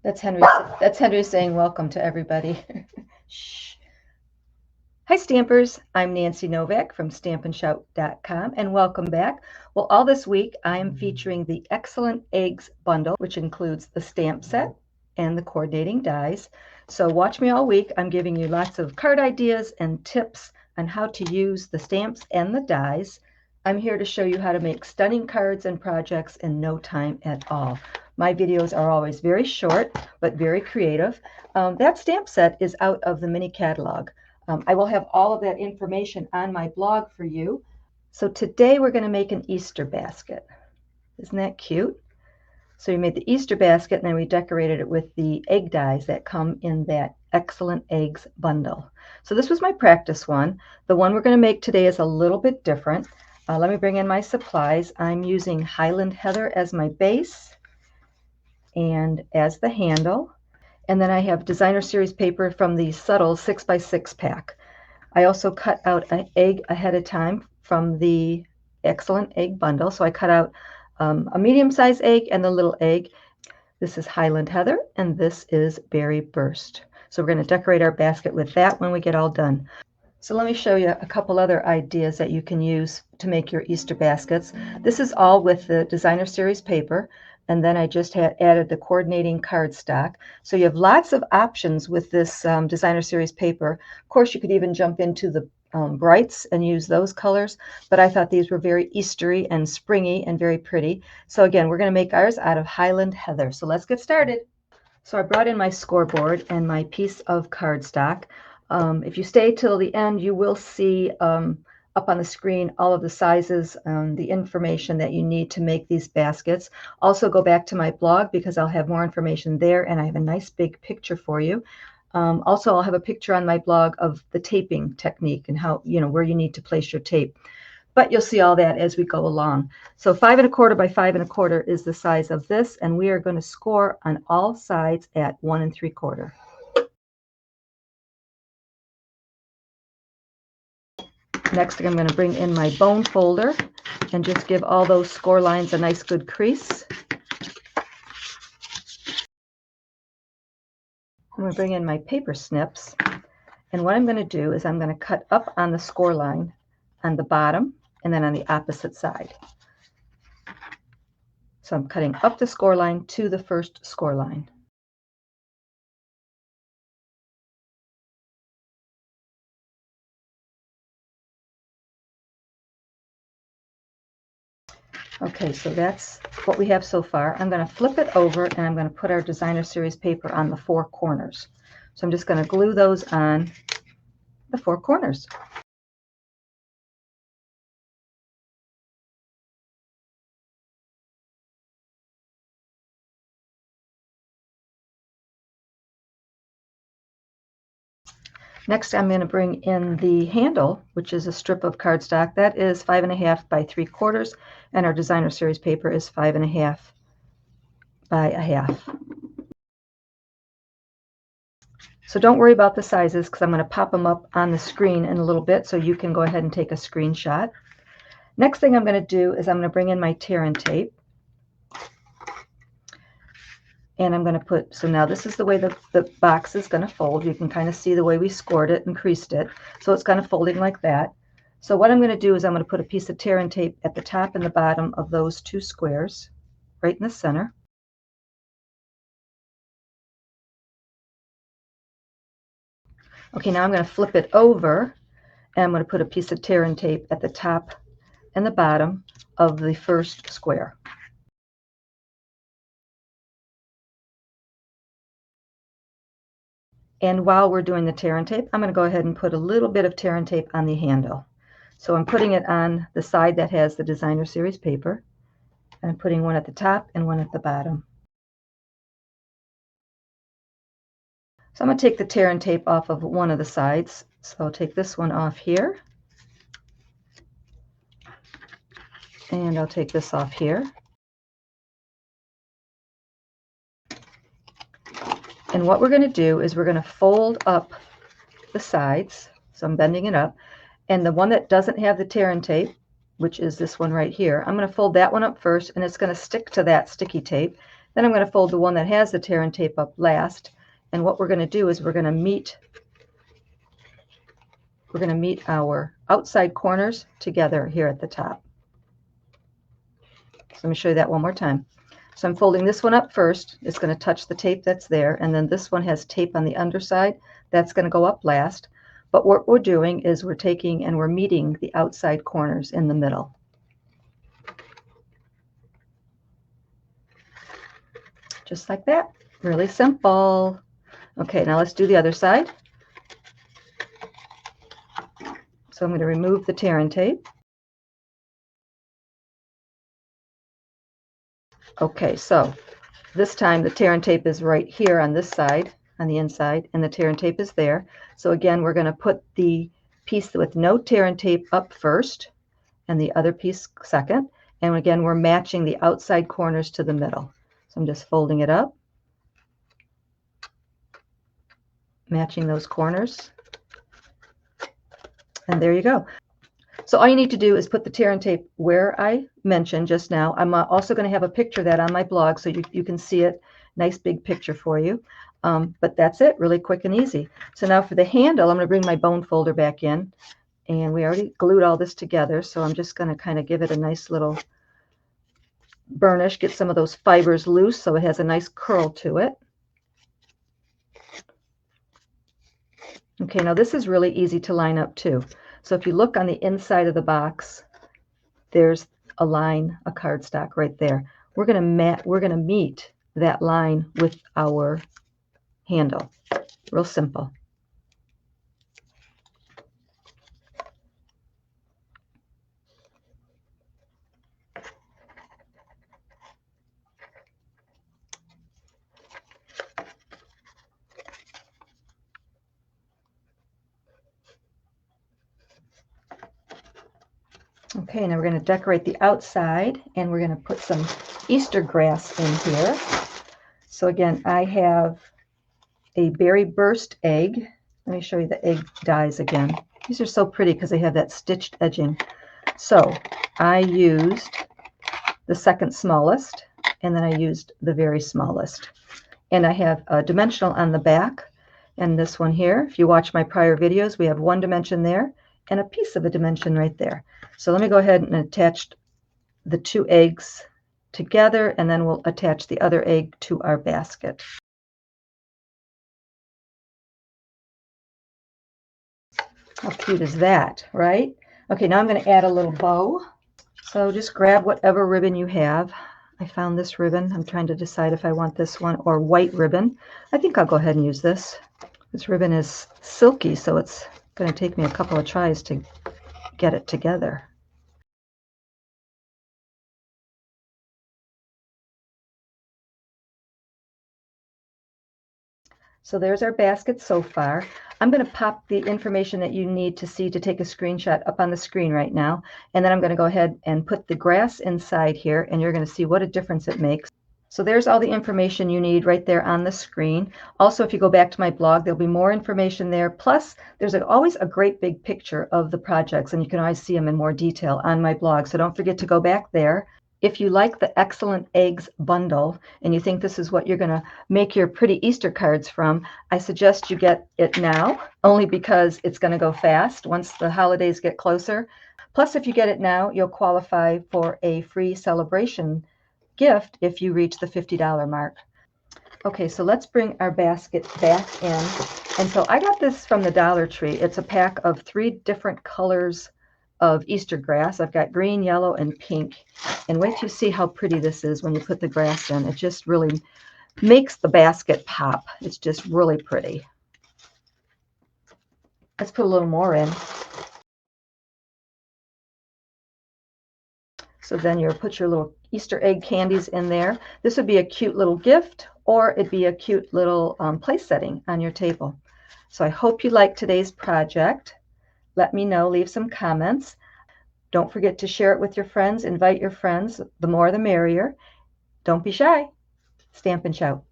That's Henry. That's Henry saying welcome to everybody. Shh. Hi Stampers, I'm Nancy Novak from stampandshout.com and welcome back. Well, all this week I am featuring the Excellent Eggs bundle, which includes the stamp set and the coordinating dies. So watch me all week. I'm giving you lots of card ideas and tips on how to use the stamps and the dies. I'm here to show you how to make stunning cards and projects in no time at all. My videos are always very short, but very creative. That stamp set is out of the mini catalog. I will have all of that information on my blog for you. So today we're going to make an Easter basket. Isn't that cute? So we made the Easter basket and then we decorated it with the egg dies that come in that Excellent Eggs bundle. So this was my practice one. The one we're going to make today is a little bit different. Let me bring in my supplies. I'm using Highland Heather as my base and as the handle. And then I have designer series paper from the Subtle 6x6 pack. I also cut out an egg ahead of time from the Excellent Egg bundle. So I cut out a medium-sized egg and the little egg. This is Highland Heather and this is Berry Burst. So we're going to decorate our basket with that when we get all done. So let me show you a couple other ideas that you can use to make your Easter baskets. This is all with the designer series paper. And then I just had added the coordinating cardstock. So you have lots of options with this designer series paper. Of course, you could even jump into the brights and use those colors, but I thought these were very Eastery and springy and very pretty. So again, we're going to make ours out of Highland Heather. So let's get started. So I brought in my scoreboard and my piece of cardstock. If you stay till the end, you will see up on the screen all of the sizes, the information that you need to make these baskets. Also go back to my blog because I'll have more information there and I have a nice big picture for you. Also, I'll have a picture on my blog of the taping technique and how, where you need to place your tape. But you'll see all that as we go along. So 5 1/4 by 5 1/4 is the size of this, and we are going to score on all sides at 1 3/4. Next, I'm going to bring in my bone folder and just give all those score lines a nice good crease. I'm going to bring in my paper snips, and what I'm going to do is I'm going to cut up on the score line on the bottom and then on the opposite side. So I'm cutting up the score line to the first score line. Okay, so that's what we have so far. I'm going to flip it over and I'm going to put our designer series paper on the 4 corners. So I'm just going to glue those on the 4 corners. Next, I'm going to bring in the handle, which is a strip of cardstock. That is 5 1/2 by 3/4, and our designer series paper is 5 1/2 by 1/2. So don't worry about the sizes because I'm going to pop them up on the screen in a little bit so you can go ahead and take a screenshot. Next thing I'm going to do is I'm going to bring in my tear and tape. And I'm going to put, so now this is the way the box is going to fold. You can kind of see the way we scored it and creased it. So it's kind of folding like that. So what I'm going to do is I'm going to put a piece of tear and tape at the top and the bottom of those 2 squares, right in the center. Okay, now I'm going to flip it over and I'm going to put a piece of tear and tape at the top and the bottom of the first square. And while we're doing the tear and tape, I'm going to go ahead and put a little bit of tear and tape on the handle. So I'm putting it on the side that has the designer series paper, and I'm putting one at the top and one at the bottom. So I'm going to take the tear and tape off of one of the sides. So I'll take this one off here, and I'll take this off here. And what we're going to do is we're going to fold up the sides. So I'm bending it up. And the one that doesn't have the tear and tape, which is this one right here, I'm going to fold that one up first, and it's going to stick to that sticky tape. Then I'm going to fold the one that has the tear and tape up last. And what we're going to do is we're going to meet our outside corners together here at the top. So let me show you that one more time. So I'm folding this one up first. It's going to touch the tape that's there. And then this one has tape on the underside. That's going to go up last. But what we're doing is we're taking and we're meeting the outside corners in the middle. Just like that. Really simple. Okay, now let's do the other side. So I'm going to remove the tear and tape. Okay, so this time the tear and tape is right here on this side, on the inside, and the tear and tape is there. So again, we're going to put the piece with no tear and tape up first, and the other piece second. And again, we're matching the outside corners to the middle. So I'm just folding it up, matching those corners. And there you go. So all you need to do is put the tear and tape where I mentioned just now. I'm also going to have a picture of that on my blog so you can see it. Nice big picture for you. But that's it, really quick and easy. So now for the handle, I'm going to bring my bone folder back in. And we already glued all this together, so I'm just going to kind of give it a nice little burnish, get some of those fibers loose so it has a nice curl to it. Okay, now this is really easy to line up too. So if you look on the inside of the box, there's a line, a cardstock right there. We're going to meet that line with our handle. Real simple. Okay, now we're going to decorate the outside, and we're going to put some Easter grass in here. So again, I have a berry burst egg. Let me show you the egg dies again. These are so pretty because they have that stitched edging. So I used the second smallest, and then I used the very smallest. And I have a dimensional on the back, and this one here. If you watch my prior videos, we have one dimension there and a piece of a dimension right there. So let me go ahead and attach the two eggs together, and then we'll attach the other egg to our basket. How cute is that, right? Okay, now I'm going to add a little bow. So just grab whatever ribbon you have. I found this ribbon. I'm trying to decide if I want this one or white ribbon. I think I'll go ahead and use this. This ribbon is silky, so it's going to take me a couple of tries to get it together. So there's our basket so far. I'm going to pop the information that you need to see to take a screenshot up on the screen right now. And then I'm going to go ahead and put the grass inside here, and you're going to see what a difference it makes. So there's all the information you need right there on the screen. Also, if you go back to my blog, there'll be more information there. Plus, there's always a great big picture of the projects, and you can always see them in more detail on my blog. So don't forget to go back there. If you like the Excellent Eggs bundle and you think this is what you're going to make your pretty Easter cards from, I suggest you get it now, only because it's going to go fast once the holidays get closer. Plus, if you get it now, you'll qualify for a free celebration gift if you reach the $50 mark. Okay, so let's bring our basket back in. And so I got this from the Dollar Tree. It's a pack of 3 different colors of Easter grass. I've got green, yellow, and pink. And wait till you see how pretty this is when you put the grass in. It just really makes the basket pop. It's just really pretty. Let's put a little more in. So then you'll put your little Easter egg candies in there. This would be a cute little gift, or it'd be a cute little place setting on your table. So I hope you liked today's project. Let me know, leave some comments. Don't forget to share it with your friends. Invite your friends. The more the merrier. Don't be shy. Stamp and shout.